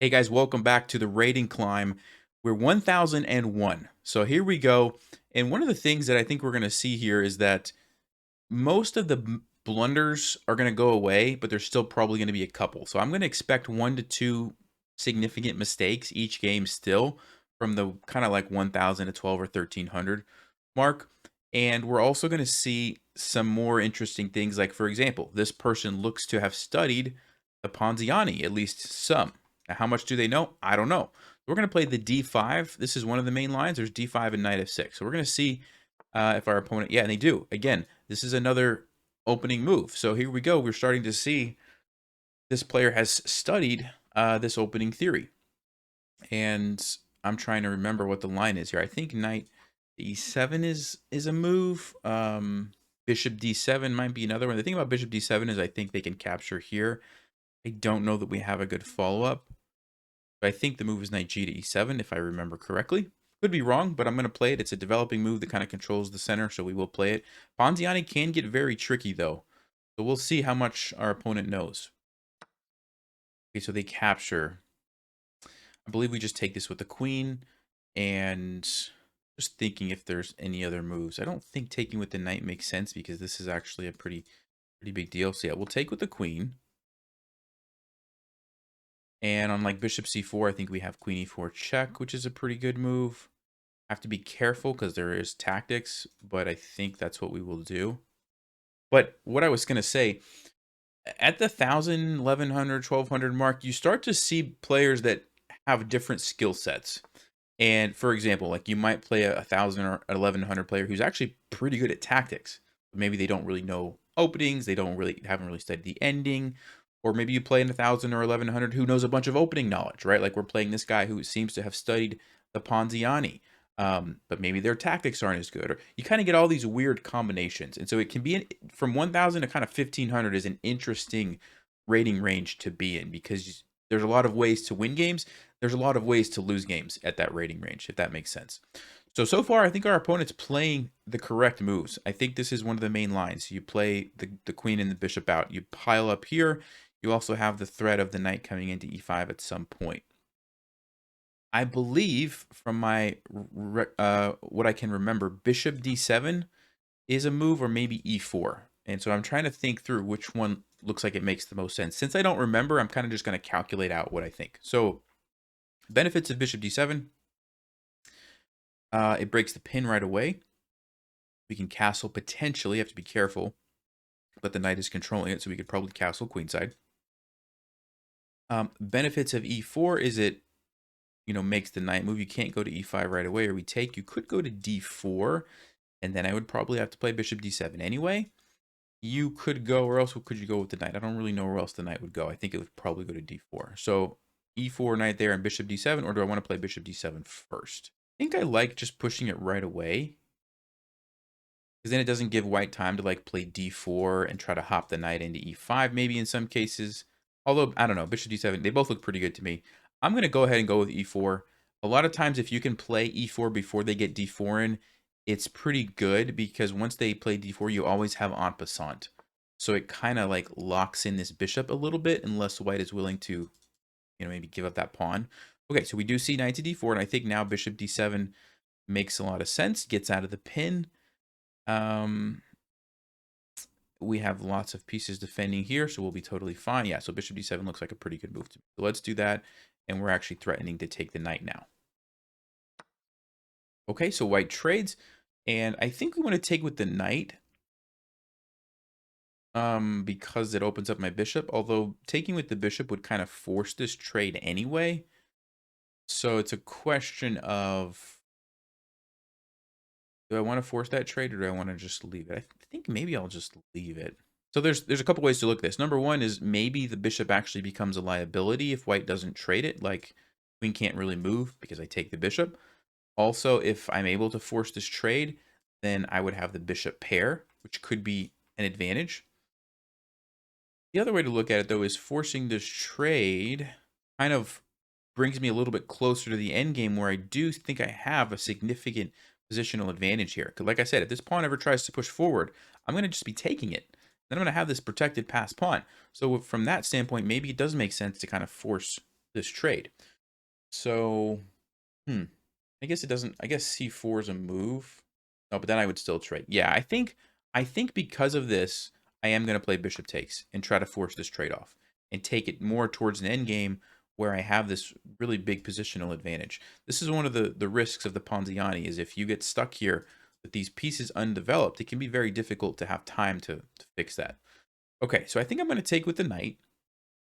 Hey guys, welcome back to the rating climb. We're 1001. So here we go. And one of the things that I think we're going to see here is that most of the blunders are going to go away, but there's still probably going to be a couple. So I'm going to expect 1 to 2 significant mistakes each game still from the kind of like 1000 to 12 or 1300 mark. And we're also going to see some more interesting things like, for example, this person looks to have studied the Ponziani, at least some. Now, how much do they know? I don't know. We're going to play the D5. This is one of the main lines. There's D5 and Knight F6. So we're going to see if our opponent, yeah, and they do. Again, this is another opening move. So here we go. We're starting to see this player has studied this opening theory. And I'm trying to remember what the line is here. I think Knight E7 is a move. Bishop D7 might be another one. The thing about Bishop D7 is I think they can capture here. I don't know that we have a good follow-up. But I think the move is Knight G to E7, if I remember correctly. Could be wrong, but I'm going to play it. It's a developing move that kind of controls the center, so we will play it. Ponziani can get very tricky, though. So we'll see how much our opponent knows. Okay, so they capture. I believe we just take this with the queen, and just thinking if there's any other moves. I don't think taking with the knight makes sense because this is actually a pretty big deal. So yeah, we'll take with the queen. And on like bishop c4, I think we have queen e4 check, which is a pretty good move. Have to be careful because there is tactics, but I think that's what we will do. But what I was going to say, at the 1000, 1100, 1200 mark, you start to see players that have different skill sets. And for example, like you might play a 1000 or 1100 player who's actually pretty good at tactics. Maybe they don't really know openings, they haven't really studied the ending, or maybe you play in 1000 or 1100 who knows a bunch of opening knowledge, right? Like we're playing this guy who seems to have studied the Ponziani, but maybe their tactics aren't as good, or you kind of get all these weird combinations. And so it can be from 1000 to kind of 1500 is an interesting rating range to be in because there's a lot of ways to win games. There's a lot of ways to lose games at that rating range, if that makes sense. So far, I think our opponent's playing the correct moves. I think this is one of the main lines. You play the queen and the bishop out. You pile up here. You also have the threat of the knight coming into e5 at some point. I believe from my what I can remember, bishop d7 is a move, or maybe e4. And so I'm trying to think through which one looks like it makes the most sense. Since I don't remember, I'm kind of just going to calculate out what I think. So benefits of bishop d7. It breaks the pin right away. We can castle potentially. You have to be careful. But the knight is controlling it, so we could probably castle queenside. Benefits of e4 is it, makes the knight move. You can't go to e5 right away, or we take. You could go to d4, and then I would probably have to play bishop d7 anyway. You could go, or else could you go with the knight? I don't really know where else the knight would go. I think it would probably go to d4. So e4 knight there and bishop d7, or do I want to play bishop d7 first? I think I like just pushing it right away, because then it doesn't give white time to like play d4 and try to hop the knight into e5 maybe in some cases. Although, I don't know, bishop d7, they both look pretty good to me. I'm going to go ahead and go with e4. A lot of times if you can play e4 before they get d4 in, it's pretty good because once they play d4, you always have en passant. So it kind of like locks in this bishop a little bit unless white is willing to, maybe give up that pawn. Okay, so we do see knight to d4, and I think now bishop d7 makes a lot of sense, gets out of the pin. We have lots of pieces defending here, so we'll be totally fine. Yeah, so bishop d7 looks like a pretty good move to me. So let's do that, and we're actually threatening to take the knight now. Okay, so white trades, and I think we want to take with the knight because it opens up my bishop, although taking with the bishop would kind of force this trade anyway. So it's a question of, do I want to force that trade, or do I want to just leave it? I think maybe I'll just leave it. So there's a couple ways to look at this. Number one is maybe the bishop actually becomes a liability if white doesn't trade it. Like queen can't really move because I take the bishop. Also, if I'm able to force this trade, then I would have the bishop pair, which could be an advantage. The other way to look at it, though, is forcing this trade kind of brings me a little bit closer to the end game, where I do think I have a significant positional advantage here. Because like I said, if this pawn ever tries to push forward, I'm going to just be taking it. Then I'm going to have this protected passed pawn. So from that standpoint, maybe it does make sense to kind of force this trade. So, I guess it doesn't. I guess c4 is a move. No, but then I would still trade. Yeah, I think because of this, I am going to play bishop takes and try to force this trade off and take it more towards an endgame where I have this really big positional advantage. This is one of the risks of the Ponziani is if you get stuck here with these pieces undeveloped, it can be very difficult to have time to fix that. Okay, so I think I'm going to take with the knight.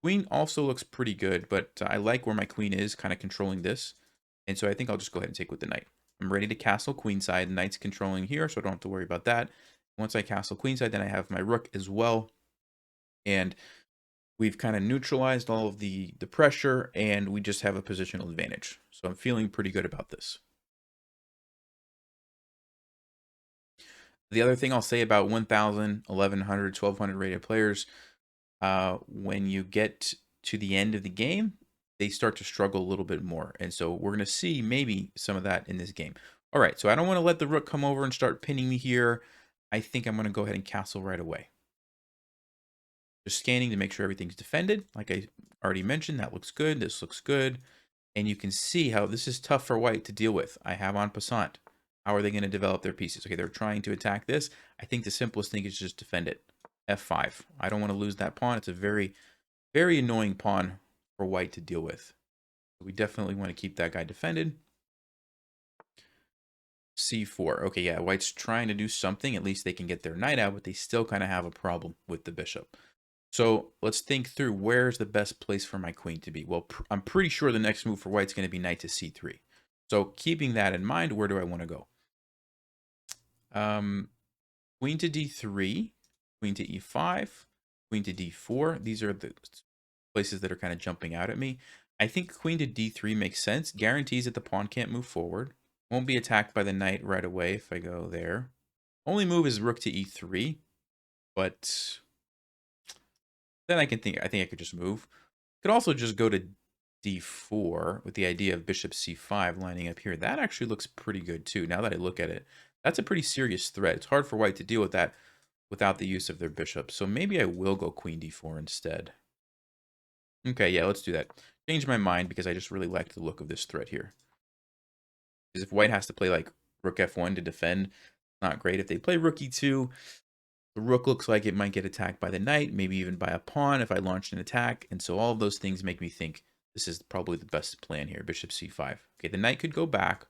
Queen also looks pretty good, but I like where my queen is kind of controlling this. And so I think I'll just go ahead and take with the knight. I'm ready to castle queenside. The knight's controlling here, so I don't have to worry about that. Once I castle queenside, then I have my rook as well. And we've kind of neutralized all of the pressure, and we just have a positional advantage. So I'm feeling pretty good about this. The other thing I'll say about 1,000, 1,100, 1,200 rated players, when you get to the end of the game, they start to struggle a little bit more. And so we're going to see maybe some of that in this game. All right, so I don't want to let the rook come over and start pinning me here. I think I'm going to go ahead and castle right away. Just scanning to make sure everything's defended. Like I already mentioned, that looks good. This looks good. And you can see how this is tough for white to deal with. I have en passant. How are they going to develop their pieces? Okay, they're trying to attack this. I think the simplest thing is just defend it. F5. I don't want to lose that pawn. It's a very, very annoying pawn for white to deal with. We definitely want to keep that guy defended. C4. Okay, yeah, white's trying to do something. At least they can get their knight out, but they still kind of have a problem with the bishop. So let's think through where's the best place for my queen to be. Well, I'm pretty sure the next move for white's going to be knight to c3. So keeping that in mind, where do I want to go? Queen to d3, queen to e5, queen to d4. These are the places that are kind of jumping out at me. I think queen to d3 makes sense. Guarantees that the pawn can't move forward. Won't be attacked by the knight right away if I go there. Only move is rook to e3, but then I think I could just move. Could also just go to d4 with the idea of bishop c5 lining up here. That actually looks pretty good too. Now that I look at it, that's a pretty serious threat. It's hard for white to deal with that without the use of their bishop. So maybe I will go queen d4 instead. Okay, yeah, let's do that. Change my mind because I just really like the look of this threat here. Because if white has to play like rook f1 to defend, not great. If they play rook e2, the rook looks like it might get attacked by the knight, maybe even by a pawn if I launched an attack. And so all of those things make me think this is probably the best plan here, bishop c5. Okay, the knight could go back,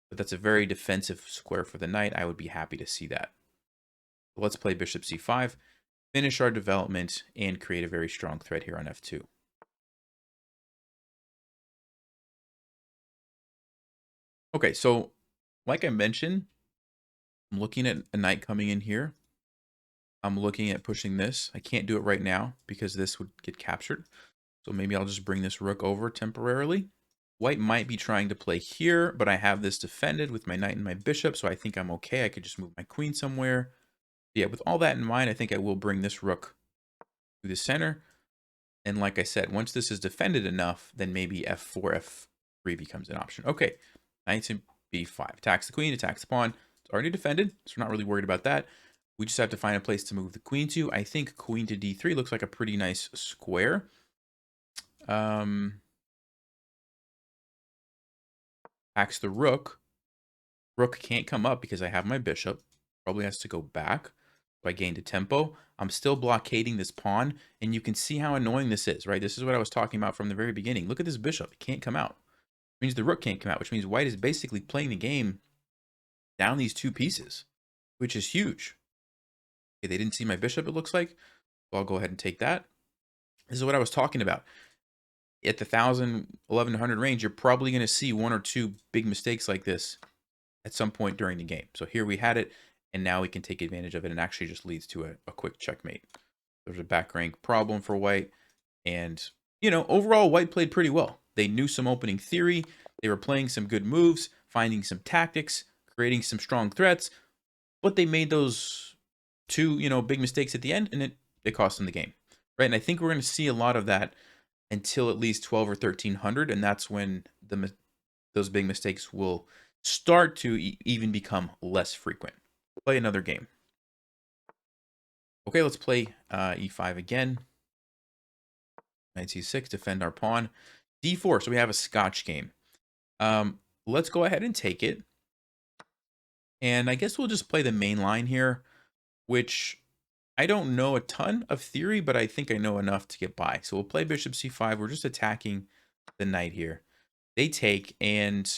but that's a very defensive square for the knight. I would be happy to see that. Let's play bishop c5, finish our development, and create a very strong threat here on f2. Okay, so like I mentioned, I'm looking at a knight coming in here. I'm looking at pushing this. I can't do it right now because this would get captured. So maybe I'll just bring this rook over temporarily. White might be trying to play here, but I have this defended with my knight and my bishop, so I think I'm okay. I could just move my queen somewhere. Yeah, with all that in mind, I think I will bring this rook to the center. And like I said, once this is defended enough, then maybe f4, f3 becomes an option. Okay, knight to b5. Attacks the queen, attacks the pawn. It's already defended, so we're not really worried about that. We just have to find a place to move the queen to. I think queen to d3 looks like a pretty nice square. Attacks the rook. Rook can't come up because I have my bishop. Probably has to go back. So I gained a tempo. I'm still blockading this pawn, and you can see how annoying this is, right? This is what I was talking about from the very beginning. Look at this bishop. It can't come out. It means the rook can't come out, which means white is basically playing the game down these two pieces, which is huge. Okay, they didn't see my bishop, it looks like. So I'll go ahead and take that. This is what I was talking about. At the 1,000, 1,100 range, you're probably going to see one or two big mistakes like this at some point during the game. So here we had it, and now we can take advantage of it, and actually just leads to a quick checkmate. There's a back rank problem for white, and, you know, overall, white played pretty well. They knew some opening theory. They were playing some good moves, finding some tactics, creating some strong threats, but they made those two, you know, big mistakes at the end, and it cost them the game, right? And I think we're going to see a lot of that until at least 12 or 1,300, and that's when those big mistakes will start to even become less frequent. Play another game. Okay, let's play e5 again. Knight c6, defend our pawn. D4, so we have a Scotch game. Let's go ahead and take it. And I guess we'll just play the main line here, which I don't know a ton of theory, but I think I know enough to get by. So we'll play bishop c5. We're just attacking the knight here. They take, and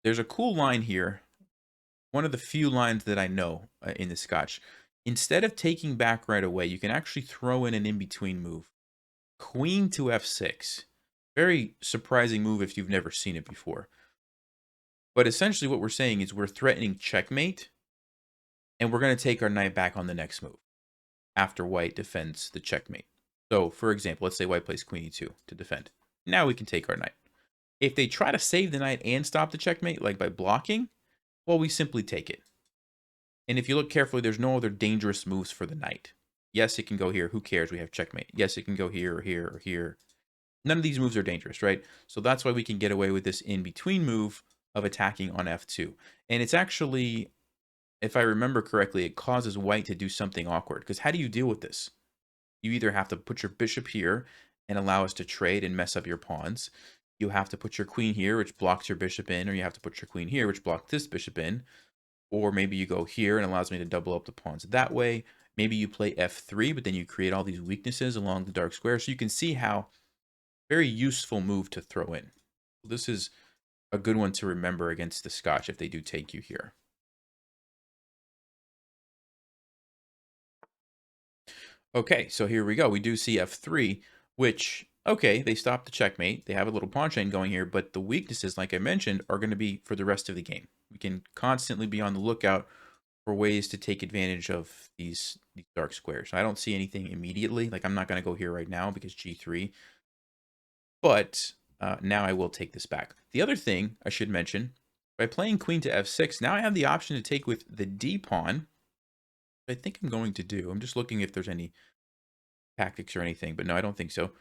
there's a cool line here. One of the few lines that I know in the Scotch. Instead of taking back right away, you can actually throw in an in-between move. Queen to f6. Very surprising move if you've never seen it before. But essentially what we're saying is we're threatening checkmate, and we're going to take our knight back on the next move after white defends the checkmate. So, for example, let's say white plays queen e2 to defend. Now we can take our knight. If they try to save the knight and stop the checkmate, like by blocking, well, we simply take it. And if you look carefully, there's no other dangerous moves for the knight. Yes, it can go here. Who cares? We have checkmate. Yes, it can go here or here or here. None of these moves are dangerous, right? So that's why we can get away with this in-between move of attacking on f2. And it's actually, if I remember correctly, it causes white to do something awkward. Because how do you deal with this? You either have to put your bishop here and allow us to trade and mess up your pawns. You have to put your queen here, which blocks your bishop in, or you have to put your queen here, which blocks this bishop in. Or maybe you go here and allows me to double up the pawns that way. Maybe you play f3, but then you create all these weaknesses along the dark square. So you can see how very useful move to throw in. This is a good one to remember against the Scotch if they do take you here. Okay, so here we go. We do see f3, which, okay, they stop the checkmate. They have a little pawn chain going here, but the weaknesses, like I mentioned, are going to be for the rest of the game. We can constantly be on the lookout for ways to take advantage of these dark squares. I don't see anything immediately. Like, I'm not going to go here right now because g3. But now I will take this back. The other thing I should mention, by playing queen to f6, now I have the option to take with the d pawn. I think I'm going to do. I'm just looking if there's any tactics or anything, but no, I don't think so.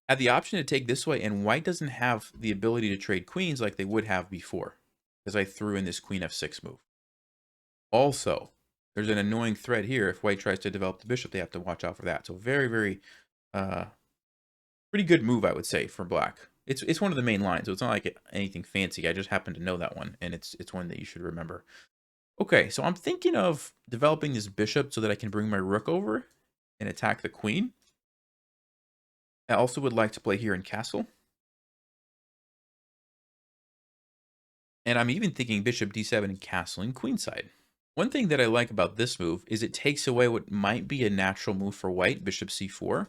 I have the option to take this way, and white doesn't have the ability to trade queens like they would have before, because I threw in this queen f6 move. Also, there's an annoying threat here. If white tries to develop the bishop, they have to watch out for that. So very, very pretty good move, I would say, for black. It's one of the main lines, so it's not like anything fancy. I just happen to know that one, and it's one that you should remember. Okay, so I'm thinking of developing this bishop so that I can bring my rook over and attack the queen. I also would like to play here in castle. And I'm even thinking bishop d7 and castling queenside. One thing that I like about this move is it takes away what might be a natural move for white, bishop c4. So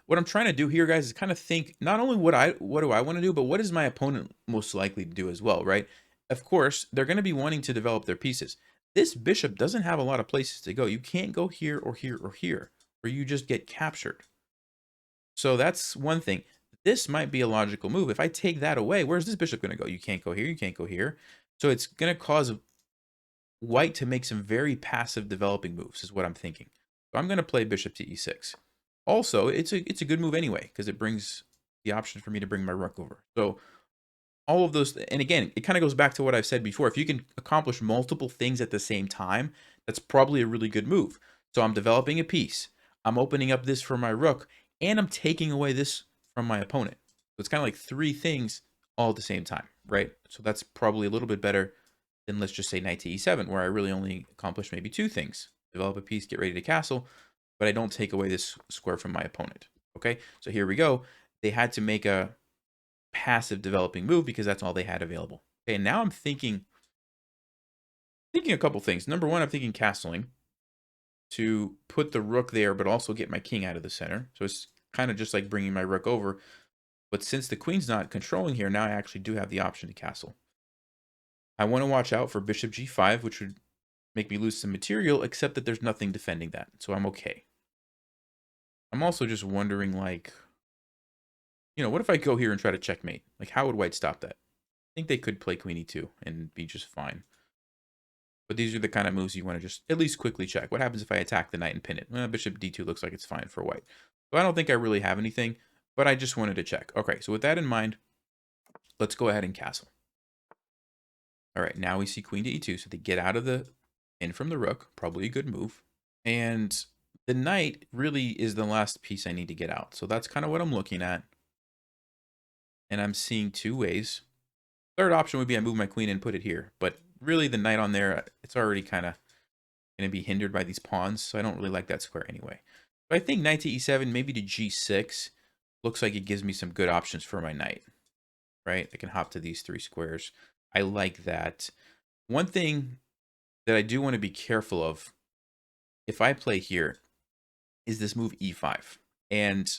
what I'm trying to do here, guys, is kind of think not only what do I want to do, but what is my opponent most likely to do as well, right? Of course, they're going to be wanting to develop their pieces. This bishop doesn't have a lot of places to go. You can't go here or here or here, or you just get captured. So that's one thing. This might be a logical move. If I take that away, where's this bishop going to go? You can't go here. You can't go here. So it's going to cause white to make some very passive developing moves is what I'm thinking. So I'm going to play bishop to e6. Also, it's a good move anyway because it brings the option for me to bring my rook over. So all of those, and again, it kind of goes back to what I've said before. If you can accomplish multiple things at the same time, that's probably a really good move. So I'm developing a piece. I'm opening up this for my rook, and I'm taking away this from my opponent. So it's kind of like three things all at the same time, right? So that's probably a little bit better than, let's just say, knight to e7, where I really only accomplish maybe two things. Develop a piece, get ready to castle, but I don't take away this square from my opponent. Okay, so here we go. They had to make a passive developing move because that's all they had available. Okay, and now I'm thinking a couple things. Number one, I'm thinking castling to put the rook there, but also get my king out of the center. So it's kind of just like bringing my rook over. But since the queen's not controlling here, now I actually do have the option to castle. I want to watch out for bishop g5, which would make me lose some material, except that there's nothing defending that. So I'm okay. I'm also just wondering, like, what if I go here and try to checkmate? Like, how would white stop that? I think they could play queen e2 and be just fine. But these are the kind of moves you want to just at least quickly check. What happens if I attack the knight and pin it? Well, bishop d2 looks like it's fine for white. So I don't think I really have anything, but I just wanted to check. Okay, so with that in mind, let's go ahead and castle. All right, now we see queen to e2, so they get out of the in from the rook, probably a good move. And the knight really is the last piece I need to get out. So that's kind of what I'm looking at. and I'm seeing two ways. Third option would be I move my queen and put it here, but really the knight on there, it's already kind of going to be hindered by these pawns, so I don't really like that square anyway. But I think knight to e7, maybe to g6, looks like it gives me some good options for my knight, right? I can hop to these three squares. I like that. One thing that I do want to be careful of, if I play here, is this move e5. And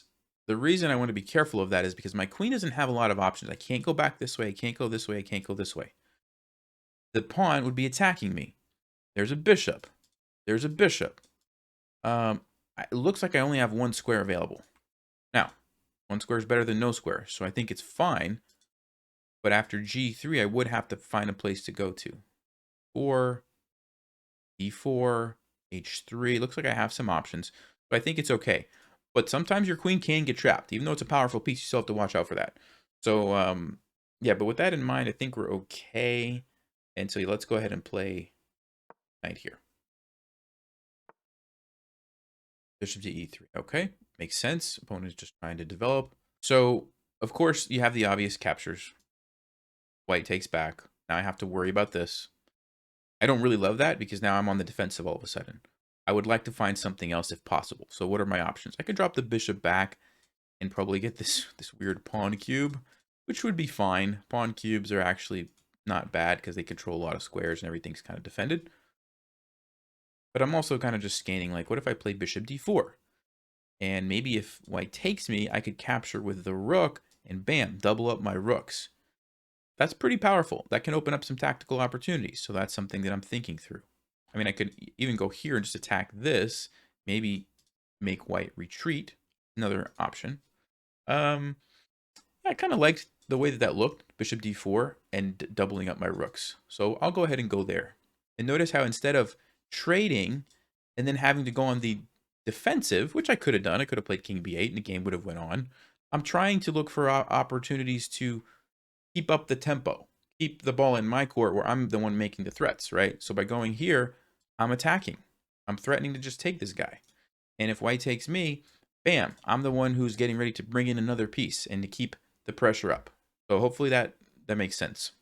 the reason I want to be careful of that is because my queen doesn't have a lot of options. I can't go back this way, I can't go this way, I can't go this way. The pawn would be attacking me. There's a bishop. There's a bishop. It looks like I only have one square available. Now, one square is better than no square, so I think it's fine. But after g3, I would have to find a place to go to. 4, e4, h3. Looks like I have some options, but I think it's okay. But sometimes your queen can get trapped. Even though it's a powerful piece, you still have to watch out for that. So, yeah, but with that in mind, I think we're okay. And so let's go ahead and play knight here. Bishop to e3. Okay, makes sense. Opponent is just trying to develop. So, of course, you have the obvious captures. White takes back. Now I have to worry about this. I don't really love that because now I'm on the defensive all of a sudden. I would like to find something else if possible. So what are my options? I could drop the bishop back and probably get this weird pawn cube, which would be fine. Pawn cubes are actually not bad because they control a lot of squares and everything's kind of defended. But I'm also kind of just scanning, like, what if I play bishop d4? And maybe if white takes me, I could capture with the rook and bam, double up my rooks. That's pretty powerful. That can open up some tactical opportunities. So that's something that I'm thinking through. I mean, I could even go here and just attack this, maybe make white retreat, another option. I kind of liked the way that that looked, bishop d4, and doubling up my rooks. So I'll go ahead and go there. And notice how instead of trading and then having to go on the defensive, which I could have done, I could have played king b8 and the game would have went on. I'm trying to look for opportunities to keep up the tempo, keep the ball in my court where I'm the one making the threats, right? So by going here, I'm attacking. I'm threatening to just take this guy. And if white takes me, bam, I'm the one who's getting ready to bring in another piece and to keep the pressure up. So hopefully that makes sense.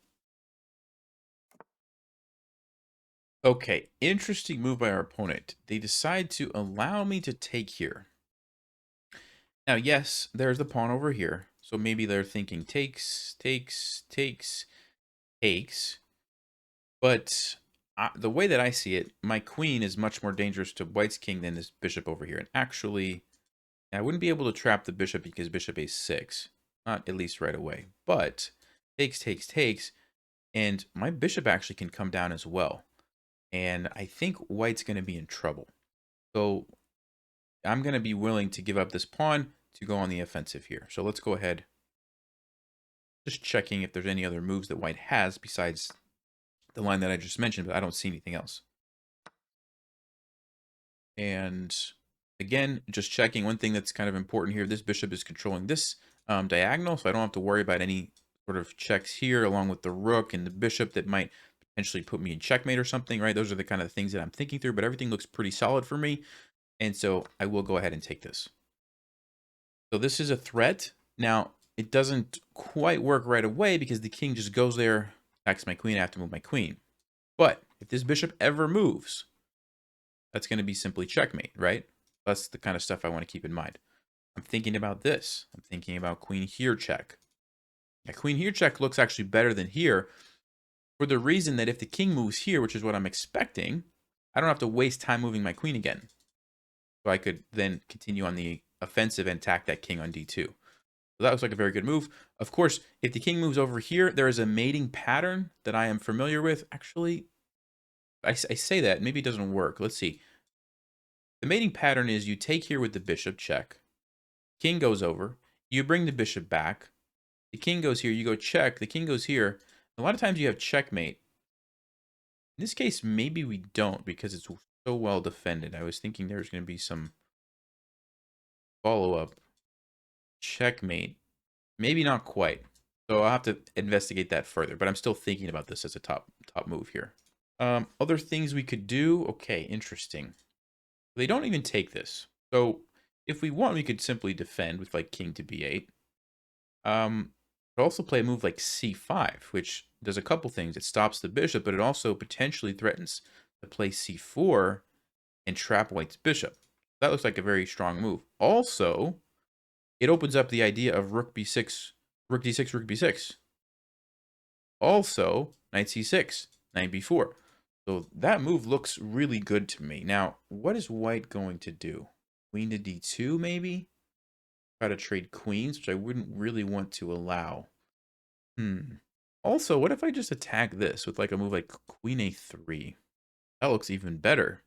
Okay, interesting move by our opponent. They decide to allow me to take here. Now, yes, there's the pawn over here. So maybe they're thinking takes, takes, takes, takes. But the way that I see it, my queen is much more dangerous to white's king than this bishop over here. And actually, I wouldn't be able to trap the bishop because bishop a6. Not at least right away. But takes, takes, takes. And my bishop actually can come down as well. And I think white's going to be in trouble. So I'm going to be willing to give up this pawn to go on the offensive here. So let's go ahead. Just checking if there's any other moves that white has besides the line that I just mentioned, but I don't see anything else. And again, just checking one thing that's kind of important here. This bishop is controlling this diagonal, so I don't have to worry about any sort of checks here along with the rook and the bishop that might potentially put me in checkmate or something, right? Those are the kind of things that I'm thinking through, but everything looks pretty solid for me. And so I will go ahead and take this. So this is a threat. Now, it doesn't quite work right away because the king just goes there, attacks my queen, I have to move my queen. But if this bishop ever moves, that's going to be simply checkmate, right? That's the kind of stuff I want to keep in mind. I'm thinking about this. I'm thinking about queen here check. Yeah, queen here check looks actually better than here for the reason that if the king moves here, which is what I'm expecting, I don't have to waste time moving my queen again. So I could then continue on the offensive and attack that king on d2. So that looks like a very good move. Of course, if the king moves over here, there is a mating pattern that I am familiar with. Actually, I say that. Maybe it doesn't work. Let's see. The mating pattern is you take here with the bishop, check. King goes over. You bring the bishop back. The king goes here. You go check. The king goes here. A lot of times you have checkmate. In this case, maybe we don't because it's so well defended. I was thinking there's going to be some follow-up. Checkmate. Maybe not quite. So I'll have to investigate that further. But I'm still thinking about this as a top move here. Other things we could do. Okay, interesting. They don't even take this. So if we want, we could simply defend with like king to b8. But But also play a move like c5, which does a couple things. It stops the bishop, but it also potentially threatens to play c4 and trap white's bishop. That looks like a very strong move. Also, it opens up the idea of rook b6, rook d6, rook b6. Also, knight c6, knight b4. So that move looks really good to me. Now, what is white going to do? Queen to d2, maybe? Try to trade queens, which I wouldn't really want to allow. Also, what if I just attack this with like a move like queen a3? That looks even better.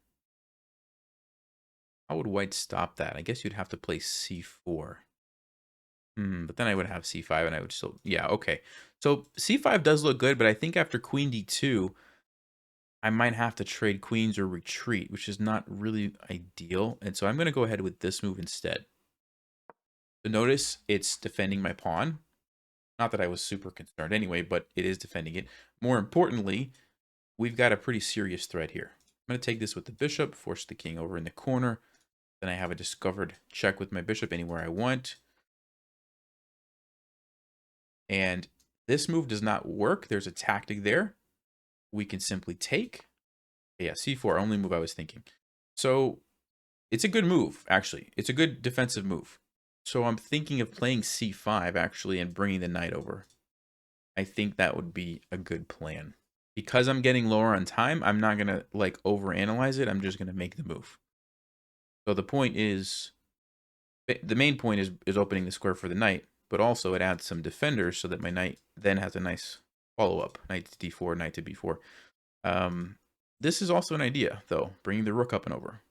How would white stop that? I guess you'd have to play c4. But then I would have c5 and I would still... Yeah, okay. So c5 does look good, but I think after queen d2, I might have to trade queens or retreat, which is not really ideal. And so I'm going to go ahead with this move instead. So notice it's defending my pawn. Not that I was super concerned anyway, but it is defending it. More importantly, we've got a pretty serious threat here. I'm going to take this with the bishop, force the king over in the corner. Then I have a discovered check with my bishop anywhere I want. And this move does not work. There's a tactic there. We can simply take. Yeah, c4, only move I was thinking. So it's a good move, actually. It's a good defensive move. So I'm thinking of playing c5, actually, and bringing the knight over. I think that would be a good plan. Because I'm getting lower on time, I'm not going to, like, overanalyze it. I'm just going to make the move. So the point is, the main point is opening the square for the knight, but also it adds some defenders so that my knight then has a nice follow-up. Knight to d4, knight to b4. This is also an idea, though, bringing the rook up and over.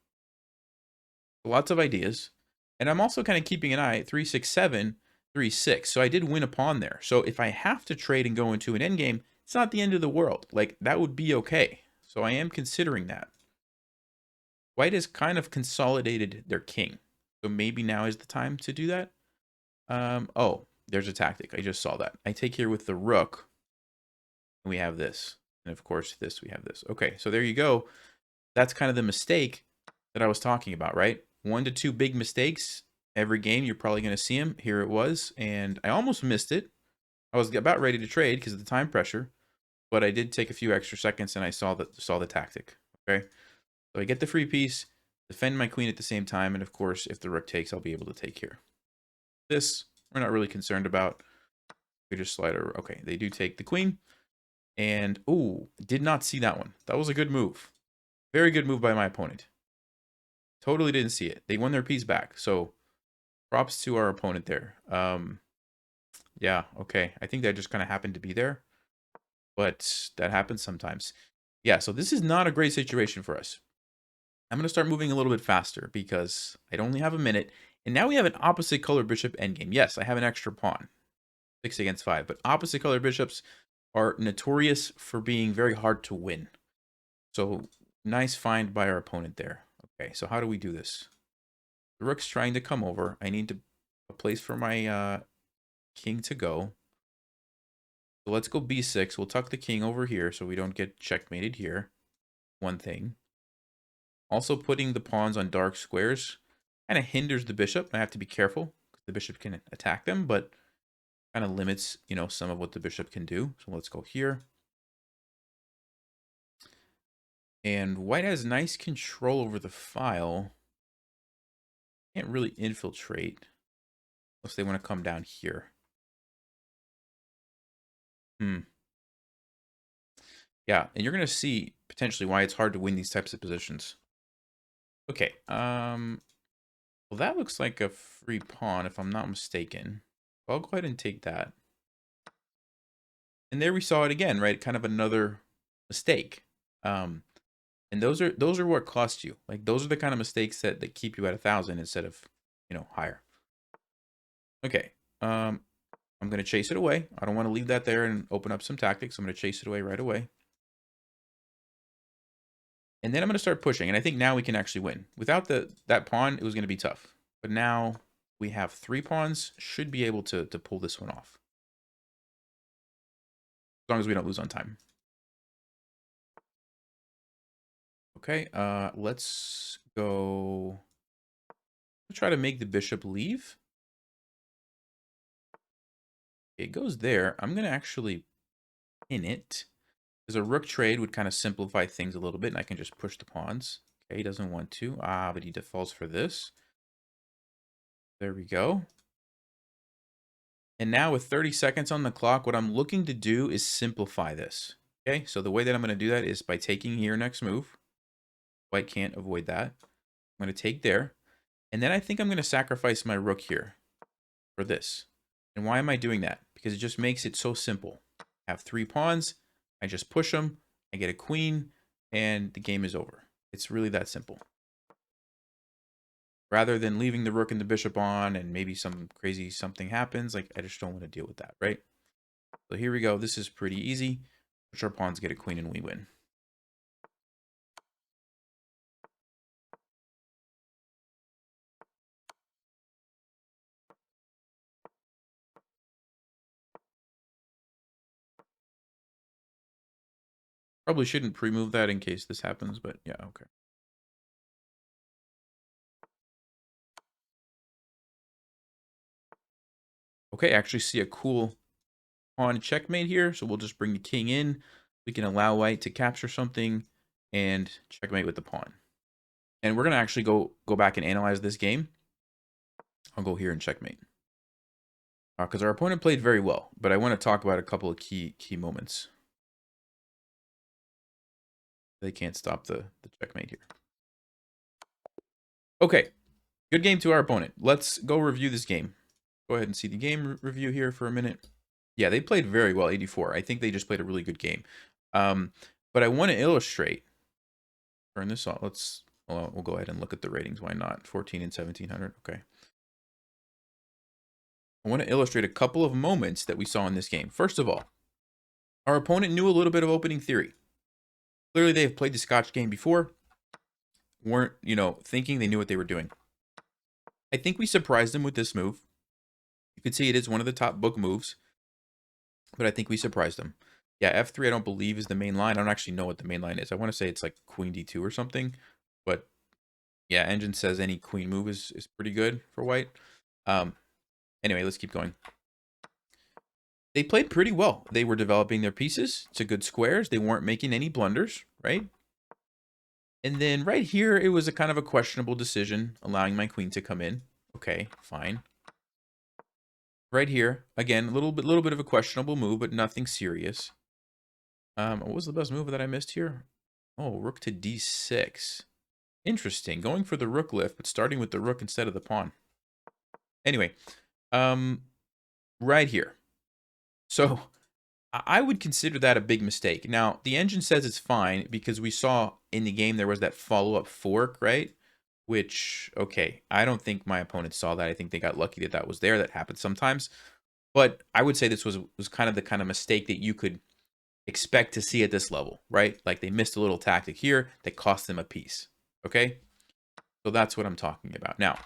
Lots of ideas. And I'm also kind of keeping an eye at 3-6-7, 3-6. So I did win a pawn there. So if I have to trade and go into an endgame, it's not the end of the world. Like, that would be okay. So I am considering that. White has kind of consolidated their king. So maybe now is the time to do that. Oh, there's a tactic. I just saw that. I take here with the rook. And we have this. And of course, this, we have this. Okay, so there you go. That's kind of the mistake that I was talking about, right? 1 to 2 big mistakes every game. You're probably going to see them. Here it was. And I almost missed it. I was about ready to trade because of the time pressure. But I did take a few extra seconds and I saw the tactic. Okay. So I get the free piece, defend my queen at the same time. And of course, if the rook takes, I'll be able to take here. This, we're not really concerned about. We just slide over. Okay, they do take the queen. And, ooh, did not see that one. That was a good move. Very good move by my opponent. Totally didn't see it. They won their piece back. So props to our opponent there. Yeah, okay. I think that just kind of happened to be there. But that happens sometimes. Yeah, so this is not a great situation for us. I'm going to start moving a little bit faster because I only have a minute. And now we have an opposite color bishop endgame. Yes, I have an extra pawn. 6 against 5. But opposite color bishops are notorious for being very hard to win. So nice find by our opponent there. Okay, so how do we do this? The rook's trying to come over. I need a place for my king to go. So let's go b6. We'll tuck the king over here so we don't get checkmated here. One thing. Also putting the pawns on dark squares kind of hinders the bishop. I have to be careful because the bishop can attack them, but kind of limits, you know, some of what the bishop can do. So let's go here. And white has nice control over the file. Can't really infiltrate unless they want to come down here. Yeah, and you're going to see potentially why it's hard to win these types of positions. Okay, well, that looks like a free pawn if I'm not mistaken. I'll go ahead and take that. And there we saw it again, right? Kind of another mistake. And those are what cost you. Like, those are the kind of mistakes that keep you at 1,000 instead of, you know, higher. Okay, I'm going to chase it away. I don't want to leave that there and open up some tactics. I'm going to chase it away right away. And then I'm going to start pushing. And I think now we can actually win. Without that pawn, it was going to be tough. But now we have 3 pawns. Should be able to pull this one off. As long as we don't lose on time. Okay, let's go... try to make the bishop leave. It goes there. I'm going to actually pin it. Because a rook trade would kind of simplify things a little bit, and I can just push the pawns. Okay, he doesn't want to. But he defaults for this. There we go. And now with 30 seconds on the clock, what I'm looking to do is simplify this. Okay, so the way that I'm going to do that is by taking here next move. White can't avoid that. I'm going to take there. And then I think I'm going to sacrifice my rook here for this. And why am I doing that? Because it just makes it so simple. I have 3 pawns. I just push them. I get a queen. And the game is over. It's really that simple. Rather than leaving the rook and the bishop on and maybe some crazy something happens, like I just don't want to deal with that, right? So here we go. This is pretty easy. Push our pawns, get a queen, and we win. Probably shouldn't pre-move that in case this happens, but yeah, okay. Okay, I actually see a cool pawn checkmate here, so we'll just bring the king in. We can allow white to capture something and checkmate with the pawn. And we're going to actually go back and analyze this game. I'll go here and checkmate. Because our opponent played very well, but I want to talk about a couple of key moments. They can't stop the checkmate here. Okay, good game to our opponent. Let's go review this game. Go ahead and see the game review here for a minute. Yeah, they played very well, 84. I think they just played a really good game. But I want to illustrate. Turn this on. We'll go ahead and look at the ratings. Why not? 14 and 1700. Okay. I want to illustrate a couple of moments that we saw in this game. First of all, our opponent knew a little bit of opening theory. Clearly, they've played the Scotch game before. Weren't, thinking they knew what they were doing. I think we surprised them with this move. You can see it is one of the top book moves. But I think we surprised them. Yeah, F3 I don't believe is the main line. I don't actually know what the main line is. I want to say it's like Queen D2 or something. But yeah, Engine says any queen move is pretty good for white. Anyway, let's keep going. They played pretty well. They were developing their pieces to good squares. They weren't making any blunders, right? And then right here, it was a kind of a questionable decision, allowing my queen to come in. Okay, fine. Right here, again, a little bit of a questionable move, but nothing serious. What was the best move that I missed here? Oh, rook to d6. Interesting. Going for the rook lift, but starting with the rook instead of the pawn. Anyway, right here. So I would consider that a big mistake. Now, the engine says it's fine because we saw in the game there was that follow-up fork, right? Which, okay, I don't think my opponent saw that. I think they got lucky that that was there. That happens sometimes. But I would say this was kind of the kind of mistake that you could expect to see at this level, right? Like they missed a little tactic here that cost them a piece, okay? So that's what I'm talking about. Now,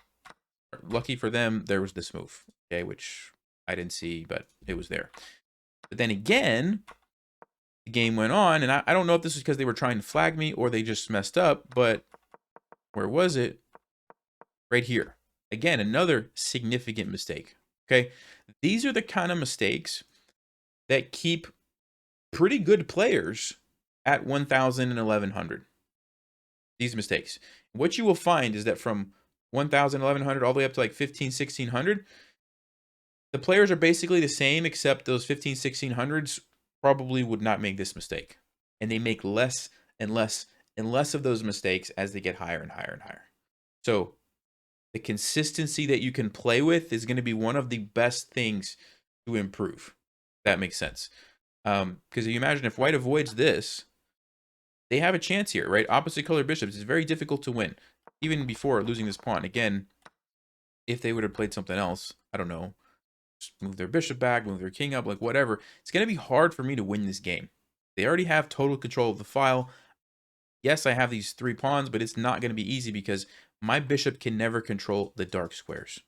lucky for them, there was this move, okay, which I didn't see, but it was there. But then again, the game went on, and I don't know if this is because they were trying to flag me or they just messed up, but where was it? Right here. Again, another significant mistake, okay? These are the kind of mistakes that keep pretty good players at 1,000 and 1,100. These mistakes. What you will find is that from 1,000, 1,100 all the way up to like 15, 1,600, the players are basically the same, except those 15, 1,600s probably would not make this mistake. And they make less and less and less of those mistakes as they get higher and higher and higher. So the consistency that you can play with is going to be one of the best things to improve. That makes sense. Because you imagine if white avoids this, they have a chance here, right? Opposite color bishops is very difficult to win, even before losing this pawn. Again, if they would have played something else, I don't know, just move their bishop back, move their king up, like whatever. It's going to be hard for me to win this game. They already have total control of the file. Yes, I have these 3 pawns, but it's not going to be easy because my bishop can never control the dark squares.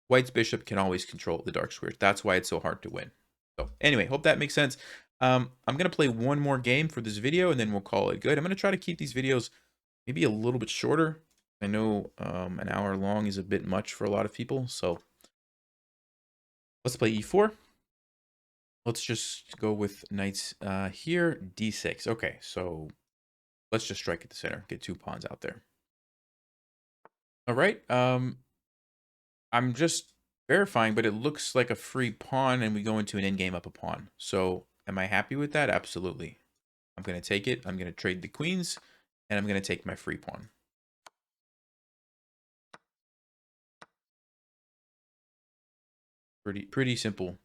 White's bishop can always control the dark squares. That's why it's so hard to win. So anyway, hope that makes sense. I'm going to play one more game for this video, and then we'll call it good. I'm going to try to keep these videos maybe a little bit shorter. I know an hour long is a bit much for a lot of people, so let's play e4. Let's just go with knights here, d6. Okay, so let's just strike at the center, get 2 pawns out there. All right, I'm just verifying, but it looks like a free pawn, and we go into an endgame up a pawn. So am I happy with that? Absolutely. I'm going to take it. I'm going to trade the queens, and I'm going to take my free pawn. Pretty simple.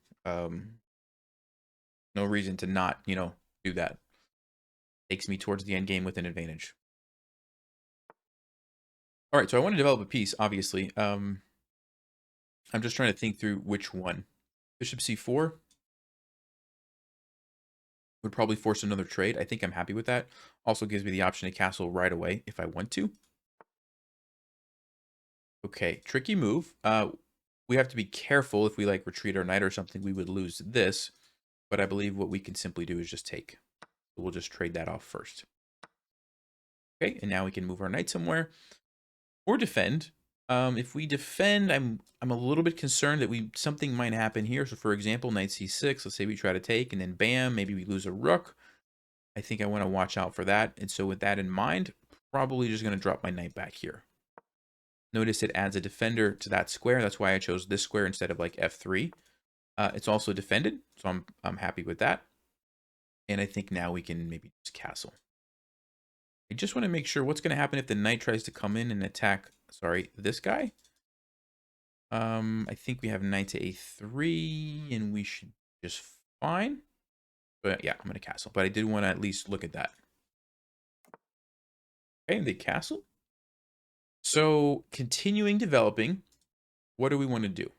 No reason to not, do that. Takes me towards the endgame with an advantage. All right, so I want to develop a piece, obviously. I'm just trying to think through which one. Bishop c4 would probably force another trade. I think I'm happy with that. Also gives me the option to castle right away if I want to. Okay, tricky move. We have to be careful. If we like retreat our knight or something, we would lose this. But I believe what we can simply do is just take. We'll just trade that off first. Okay, and now we can move our knight somewhere or defend. If we defend, I'm a little bit concerned that something might happen here. So for example, knight c6, let's say we try to take and then bam, maybe we lose a rook. I think I want to watch out for that. And so with that in mind, probably just going to drop my knight back here. Notice it adds a defender to that square. That's why I chose this square instead of like f3. It's also defended, so I'm happy with that. And I think now we can maybe just castle. I just want to make sure what's going to happen if the knight tries to come in and attack, sorry, this guy. I think we have knight to a3, and we should just fine. But yeah, I'm going to castle. But I did want to at least look at that. Okay, they castle. So continuing developing, what do we want to do?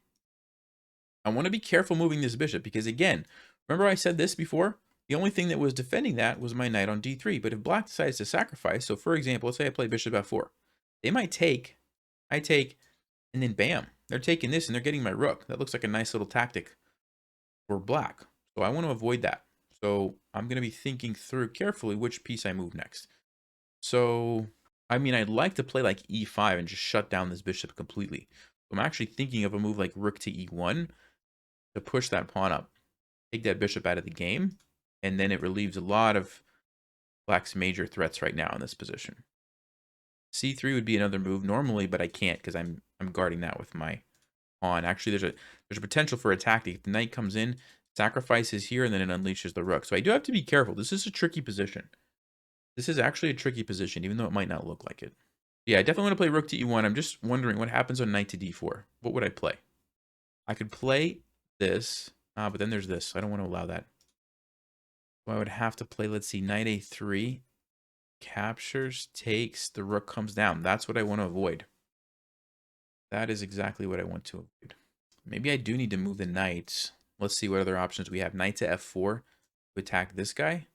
I want to be careful moving this bishop because, again, remember I said this before? The only thing that was defending that was my knight on d3. But if black decides to sacrifice, so for example, let's say I play bishop f4. They might take, I take, and then bam, they're taking this and they're getting my rook. That looks like a nice little tactic for black. So I want to avoid that. So I'm going to be thinking through carefully which piece I move next. So, I mean, I'd like to play like e5 and just shut down this bishop completely. I'm actually thinking of a move like rook to e1 to push that pawn up, take that bishop out of the game, and then it relieves a lot of black's major threats right now in this position. c3 would be another move normally, but I can't because I'm guarding that with my pawn. Actually, there's a potential for a tactic. If the knight comes in, sacrifices here, and then it unleashes the rook. So I do have to be careful. This is a tricky position. This is actually a tricky position, even though it might not look like it. Yeah, I definitely want to play rook to e1. I'm just wondering what happens on knight to d4. What would I play? I could play this, but then there's this. So I don't want to allow that. So I would have to play, let's see, knight a3. Captures, takes, the rook comes down. That's what I want to avoid. That is exactly what I want to avoid. Maybe I do need to move the knights. Let's see what other options we have. Knight to f4 to attack this guy.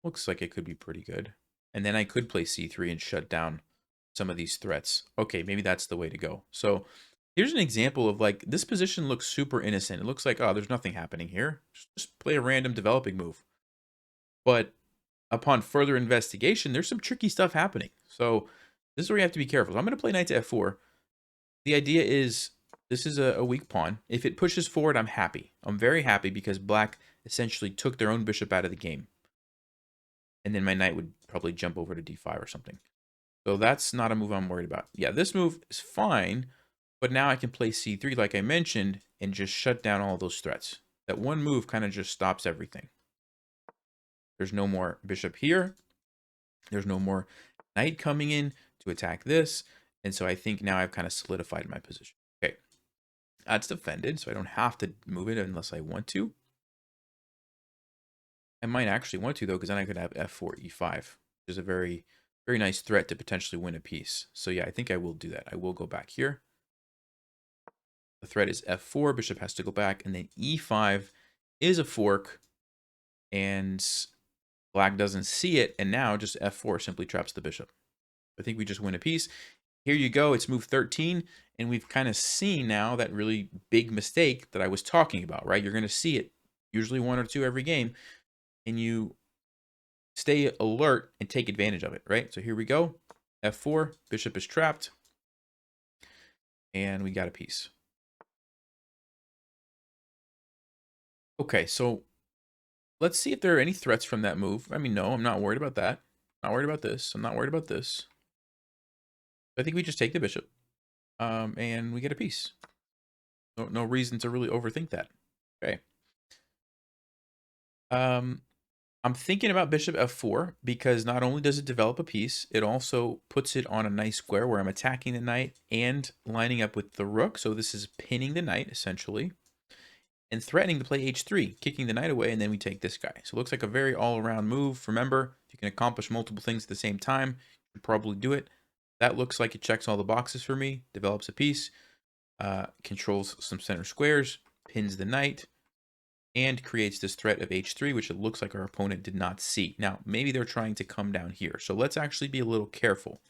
Looks like it could be pretty good. And then I could play c3 and shut down some of these threats. Okay, maybe that's the way to go. So here's an example of like, this position looks super innocent. It looks like, oh, there's nothing happening here. Just play a random developing move. But upon further investigation, there's some tricky stuff happening. So this is where you have to be careful. So I'm going to play knight to f4. The idea is this is a weak pawn. If it pushes forward, I'm happy. I'm very happy because black essentially took their own bishop out of the game. And then my knight would probably jump over to d5 or something. So that's not a move I'm worried about. Yeah, this move is fine, but now I can play c3 like I mentioned and just shut down all those threats. That one move kind of just stops everything. There's no more bishop here. There's no more knight coming in to attack this. And so I think now I've kind of solidified my position. Okay, that's defended, so I don't have to move it unless I want to. I might actually want to, though, because then I could have f4, e5, which is a very, very nice threat to potentially win a piece. So yeah, I think I will do that. I will go back here. The threat is f4, bishop has to go back, and then e5 is a fork, and black doesn't see it, and now just f4 simply traps the bishop. I think we just win a piece. Here you go, it's move 13, and we've kind of seen now that really big mistake that I was talking about, right? You're going to see it, usually one or two every game, and you stay alert and take advantage of it, right? So here we go, f4, bishop is trapped, and we got a piece. Okay, so let's see if there are any threats from that move. I mean, no, I'm not worried about that. Not worried about this. I'm not worried about this. I think we just take the bishop, and we get a piece. No reason to really overthink that. Okay. Um, I'm thinking about bishop f4 because not only does it develop a piece, it also puts it on a nice square where I'm attacking the knight and lining up with the rook. So this is pinning the knight, essentially, and threatening to play h3, kicking the knight away, and then we take this guy. So it looks like a very all-around move. Remember, if you can accomplish multiple things at the same time, you should probably do it. That looks like it checks all the boxes for me, develops a piece, controls some center squares, pins the knight, and creates this threat of h3, which it looks like our opponent did not see. Now, maybe they're trying to come down here, so let's actually be a little careful.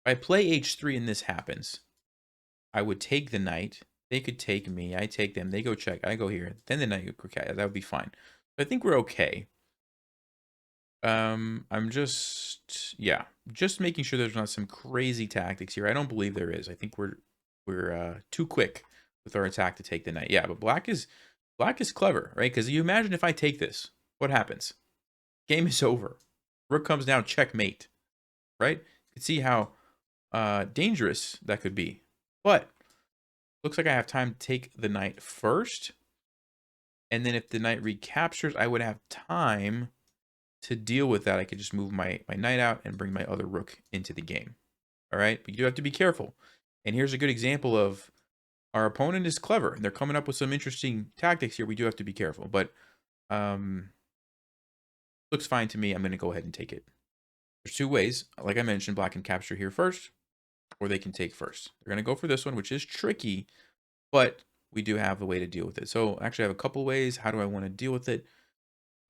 If I play h3 and this happens, I would take the knight. They could take me. I take them. They go check. I go here. Then the knight would that would be fine. I think we're okay. I'm just making sure there's not some crazy tactics here. I don't believe there is. I think we're too quick with our attack to take the knight. Yeah, but black is clever, right? Because you imagine if I take this, what happens? Game is over. Rook comes down, checkmate, right? You can see how dangerous that could be. But looks like I have time to take the knight first. And then if the knight recaptures, I would have time to deal with that. I could just move my knight out and bring my other rook into the game. All right, but you do have to be careful. And here's a good example of our opponent is clever. And they're coming up with some interesting tactics here. We do have to be careful. But looks fine to me. I'm going to go ahead and take it. There's two ways. Like I mentioned, black can capture here first, or they can take first. They're going to go for this one, which is tricky, but we do have a way to deal with it. So actually I have a couple ways. How do I want to deal with it?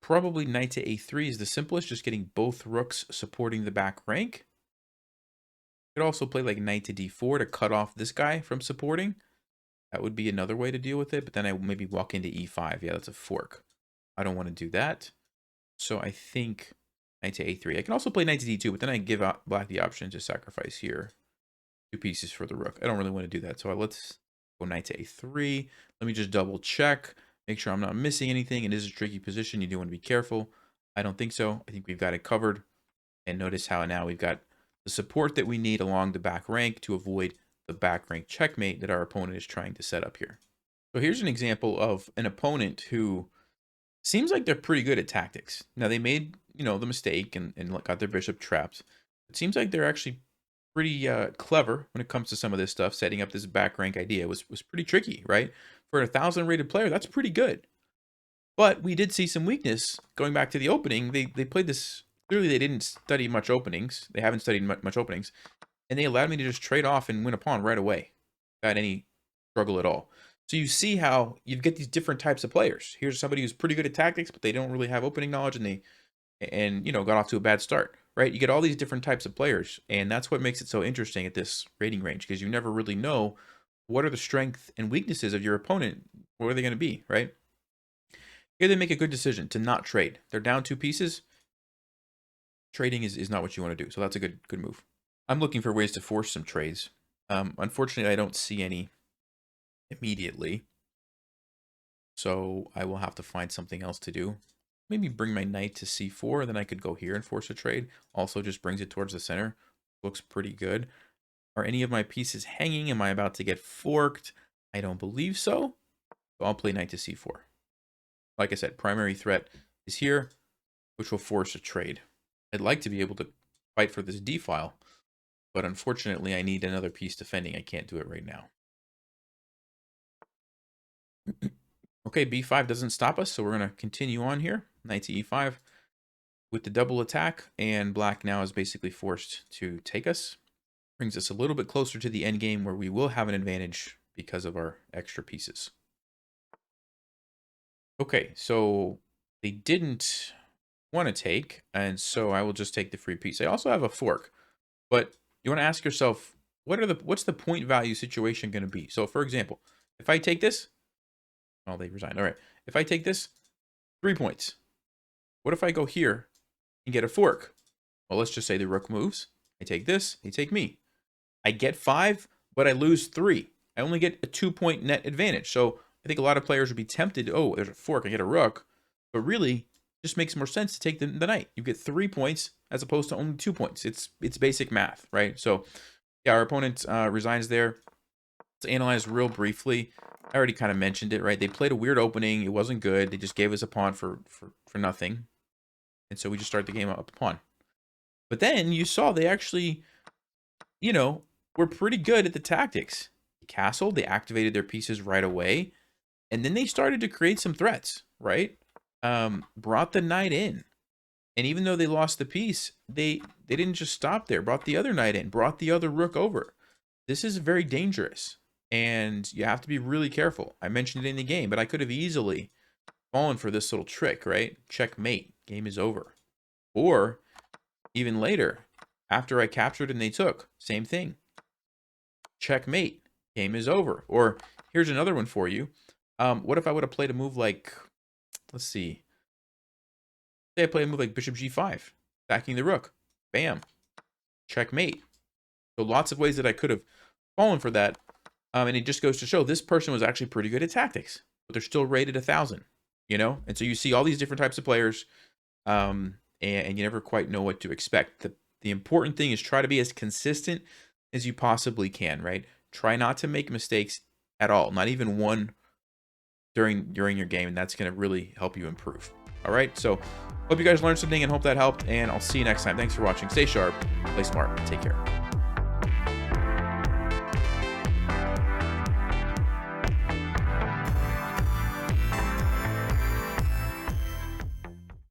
Probably knight to a3 is the simplest, just getting both rooks supporting the back rank. You could also play like knight to d4 to cut off this guy from supporting. That would be another way to deal with it, but then I maybe walk into e5. Yeah, that's a fork. I don't want to do that. So I think knight to a3. I can also play knight to d2, but then I give black the option to sacrifice here 2 pieces for the rook. I don't really want to do that. So let's go knight to a3. Let me just double check, make sure I'm not missing anything. It is a tricky position. You do want to be careful. I don't think so. I think we've got it covered. And notice how now we've got the support that we need along the back rank to avoid the back rank checkmate that our opponent is trying to set up here. So here's an example of an opponent who seems like they're pretty good at tactics. Now they made, the mistake and got their bishop trapped. It seems like they're actually pretty clever when it comes to some of this stuff. Setting up this back rank idea was pretty tricky, right? For a 1,000 rated player, that's pretty good. But we did see some weakness going back to the opening. They played this, clearly they didn't study much openings. They haven't studied much openings. And they allowed me to just trade off and win a pawn right away without any struggle at all. So you see how you get these different types of players. Here's somebody who's pretty good at tactics, but they don't really have opening knowledge, and got off to a bad start, right? You get all these different types of players, and that's what makes it so interesting at this rating range, because you never really know what are the strengths and weaknesses of your opponent. What are they going to be, right? Here they make a good decision to not trade. They're down 2 pieces. Trading is not what you want to do, so that's a good move. I'm looking for ways to force some trades. Unfortunately, I don't see any immediately, so I will have to find something else to do. Maybe bring my knight to c4, and then I could go here and force a trade. Also just brings it towards the center. Looks pretty good. Are any of my pieces hanging? Am I about to get forked? I don't believe so. So I'll play knight to c4. Like I said, primary threat is here, which will force a trade. I'd like to be able to fight for this d file, but unfortunately I need another piece defending. I can't do it right now. Okay, b5 doesn't stop us, so we're going to continue on here. Knight to e5 with the double attack, and black now is basically forced to take us. Brings us a little bit closer to the endgame where we will have an advantage because of our extra pieces. Okay, so they didn't want to take, and so I will just take the free piece. I also have a fork, but you want to ask yourself, what's the point value situation going to be? So for example, if I take this, oh, they resigned. All right. If I take this, 3 points. What if I go here and get a fork? Well, let's just say the rook moves. I take this, they take me. I get 5, but I lose 3. I only get a 2-point net advantage. So I think a lot of players would be tempted, oh, there's a fork, I get a rook. But really, it just makes more sense to take the knight. You get 3 points as opposed to only 2 points. It's basic math, right? So, yeah, our opponent resigns there. Let's analyze real briefly. I already kind of mentioned it, right? They played a weird opening. It wasn't good. They just gave us a pawn for nothing. And so we just start the game up a pawn. But then you saw they actually, you know, were pretty good at the tactics. Castle, they activated their pieces right away. And then they started to create some threats, right? Brought the knight in. And even though they lost the piece, they didn't just stop there. Brought the other knight in. Brought the other rook over. This is very dangerous. And you have to be really careful. I mentioned it in the game, but I could have easily fallen for this little trick, right? Checkmate. Game is over. Or even later, after I captured and they took, same thing. Checkmate. Game is over. Or here's another one for you. What if I would have played a move like, let's see. Say I play a move like bishop g5, attacking the rook. Bam. Checkmate. So lots of ways that I could have fallen for that. And it just goes to show this person was actually pretty good at tactics, but they're still rated 1,000, you know? And so you see all these different types of players, and you never quite know what to expect. The important thing is try to be as consistent as you possibly can, right? Try not to make mistakes at all, not even one during your game, and that's going to really help you improve. All right, so hope you guys learned something and hope that helped, and I'll see you next time. Thanks for watching. Stay sharp, play smart, take care.